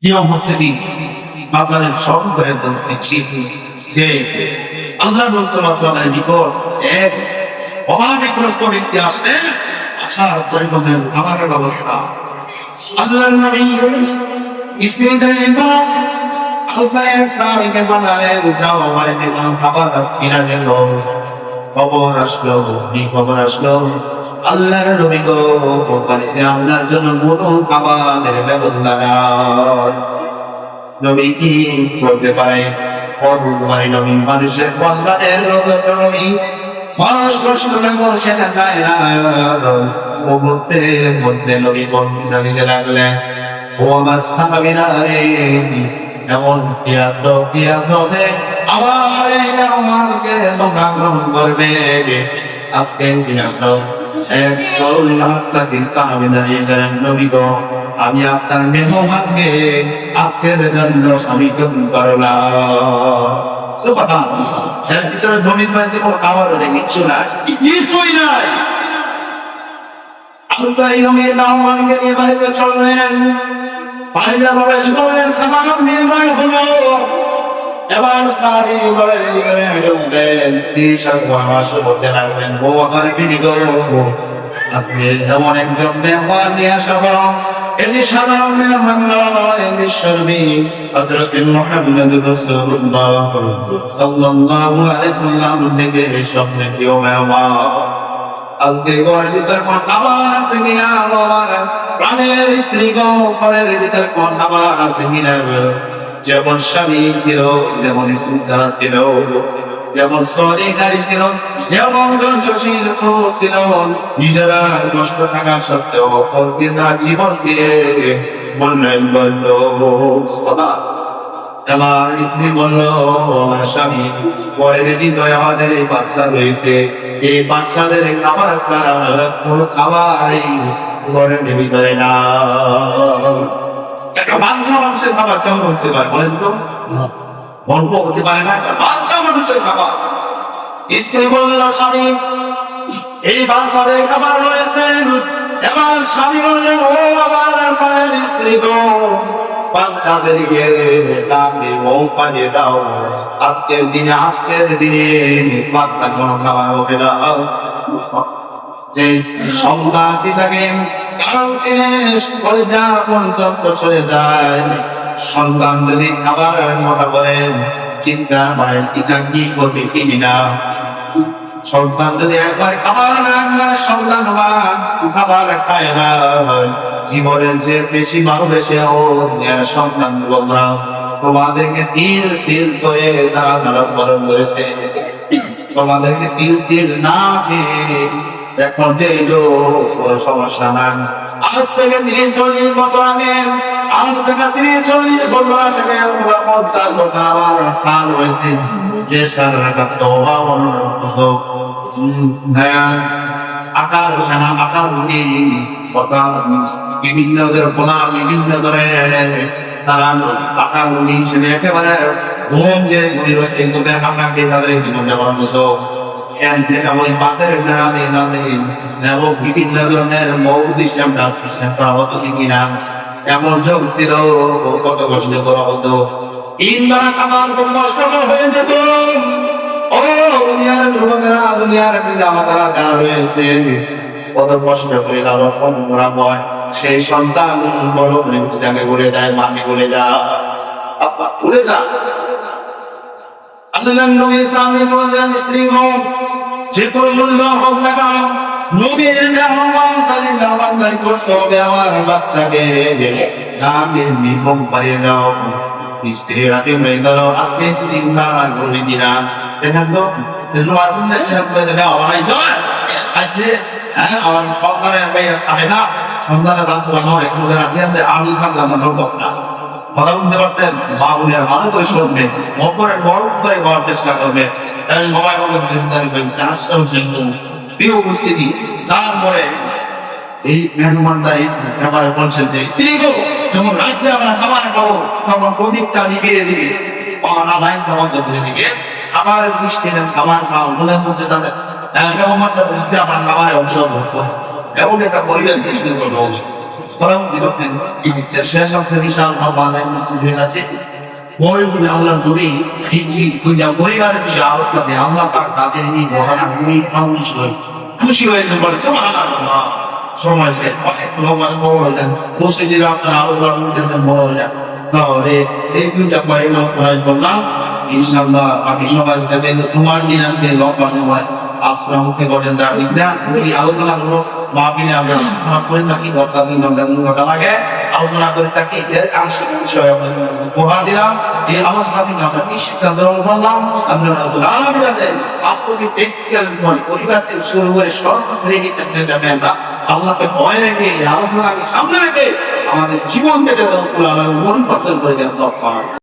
প্রিয় উপস্থিতি, আপনাদের স্মরণ করে দিচ্ছি যে আল্লাহ রসুলের নিকট এক অভাবগ্রস্ত ব্যক্তি আসলে আসার পরিবর্তন আমার ব্যবস্থা আল্লাহর নবী স্ত্রীদের নিকট আলসাইসলামকে বানালেন, যাও বাড়িতে খাবার কিনা দিল। খবর আসলো, খবর আসলো আল্লাহর নবী গো বাড়িতে আপনার জন্য কোনো খাবারের ব্যবস্থা নাই। নবী কি করতে পারে? নবী মানুষের কল্যাণের নবী, মানুষ কষ্ট বসে চায় না। ও মুহূর্তের মধ্যে নবী বন্ধু দিতে লাগলেন, ও আমার সাহাবীরা রে, এমন কি আছো দে আমার এই নামকে তোমরা গ্রহণ করবে। আজকে কি আসো এক নবী গো, আমি আপনার মেহমানকে আজকের জন্য আমি গ্রহণ করলাম। এর ভিতরে নবীর বাড়িতে কোনো খাবার নেই, কিচ্ছু নাই, কিছুই নাই। আলসাই নবীর মেহমানকে নিয়ে বাড়িতে চললেন, বাড়িতে প্রবেশ করলেন, সামান্য নির্ণয় হলো। এবার সারি বলতে লাগলেন, ও আমার বিনি করো, আজকে এমন একজন মেহমান নিয়ে আসা হলো। এটি সাধারণ মেহমান নয়, বিশ্বনবী হযরত মুহাম্মদ রাসূলুল্লাহ সাল্লাল্লাহু আলাইহি ওয়াসাল্লাম থেকে স্বপ্নে প্রিয় মেহমান। আজকে ঘরের ভিতর কোন খাবার আছে কিনা, আমার প্রাণের স্ত্রী গো, ঘরের ভিতর কোন খাবার আছে কিনা। যেমন স্বামী ছিল, যেমন শ্রদ্ধা ছিল, যেমন সরিকারী ছিল, যেমন ধৈর্যশীল ছিল, নিজেরা কষ্ট থাকা সত্ত্বেও প্রতিটা জীবন দিয়ে মূল্যায়ন করত। আমার স্ত্রী বলল, আমার স্বামী পরের হৃদয়ে আমাদের এই বাচ্চা রয়েছে, এই বাচ্চাদের খাবার ছাড়া কোনো খাবারই ঘরের ভিতরে না। একটা বাচ্চা মানুষের খাবার কেমন হতে পারে বলেন তো? অল্প হতে পারে না, একটা বাচ্চা মানুষের খাবার। স্ত্রী বলল, স্বামী এই বাচ্চাদের খাবার রয়েছে। এবার স্বামী বললেন, ও আমার প্রাণের স্ত্রী গো, বাচ্চাদেরকে ডাকে বউ পানিয়ে দাও। আজকের দিনে বাচ্চা কোনো খাবার হবে না। যে সন্তান পিতাকে চলে যায়, সন্তান যদি খাবার মনে করেন, চিন্তা করেন পিতা কি করবে কিনি না। সন্তান যদি একবার খাবার না, সন্তান খাবার খায় না, জীবনের যে বেশি ভালোবেসে ও সন্তান তোমরা তোমাদেরকে তিল করে তারা লালন পালন করেছে। তোমাদেরকে তিল না পেয়ে এখন যে সমস্যা না। আজ থেকে 30-40 বছর আগে, আজ থেকে 30-40 বছর আগে আমার সাল হয়েছে, যে সাল আকার বিভিন্ন ধরনের তারা আকার হিসেবে একেবারে ঘুম যে রয়েছে, আপনাকে তাদের জীবনযাপন হতো। বিভিন্ন ধরনের সিস্টেম কিনা এমন যোগ ছিল, কত কষ্ট করা হতো। ইন্দ্রা খাবার খুব কষ্টকর হয়ে যেত। ও দুনিয়ার যুবকেরা, দুনিয়ার পিতামাতারা যারা রয়েছে, কত কষ্ট করে লালন করা হয়। সেই সন্তান বড় মৃত্যুটাকে ভুলে যায়, মাকে ভুলে যা, আব্বা ভুলে যা। আল্লাহ নবী সামনে বললেন, স্ত্রী হোক যে কোনো মূল্য হোক না কেন, নবীর মেহমানদারি করতে হবে। আমার বাচ্চাকে নামের নির্মম পাইয়ে দাও। স্ত্রী রাতে হয়ে গেল, আজকে চিন্তা করবে কিনা। দেখেন তো আমার সন্তানের না, সন্তানের বাস্তবায়ন হয় আমি থাকলাম না। কথা বলতে পারতেন, মা বোনের ভালো করে শুনবে, মকরের বড় করে করার চেষ্টা করবে। সবাই প্রিয় উপস্থিতি, তারপরে এই মেহমানদারি ব্যাপারে বলছেন যে স্ত্রী গো, যখন রাত্রে আমরা খাবার খাবো তখন প্রদীপটা নিভিয়ে দিবে, লাইনটা বন্ধ করে দিবে। খাবারের সৃষ্টি খাবার খাওয়া মনের মধ্যে তাদের মেহমানটা বলছে আমার খাবারে অংশগ্রহণ করছে, এমন একটা পরিবেশ সৃষ্টি করতে হবে। বরং বিরোধেন শেষ অর্থে বিশাল ভগবানের মসজিদ হয়ে গেছে ওই বলে আল্লাহ নবী পরিবারের বিষয়ে আলোচনা দিয়ে আল্লাহ তার তাদের এই মহান খুশি হয়েছে বলে সুবহানাল্লাহ। সময় শেষ অনেক ভগবান বললেন মসজিদের আপনারা আলোচনা করতেছেন বললেন তাহলে এই দুইটা পরিবার সবাই বললাম ইনশাআল্লাহ আমি সবাই কাছে তোমার দিন আনতে লম্বা সময় আশ্রম মুখে বলেন দাঁড়িয়ে না তুমি আলোচনা করো মাহফিলে আমরা আলোচনা করে থাকি ঘন্টা লাগে আলোচনা করে থাকি এর আংশিক বিষয় উপহার দিলাম। এই আলোচনা থেকে আমরা কি শিক্ষা গ্রহণ করলাম? আপনারা বাস্তবিক পরিবার থেকে শুরু করে সর্বশ্রেণী আমরা আল্লাহকে ভয় রেখে আলোচনাকে সামনে রেখে আমাদের জীবন পেতে মন পছন্দ করে দেওয়া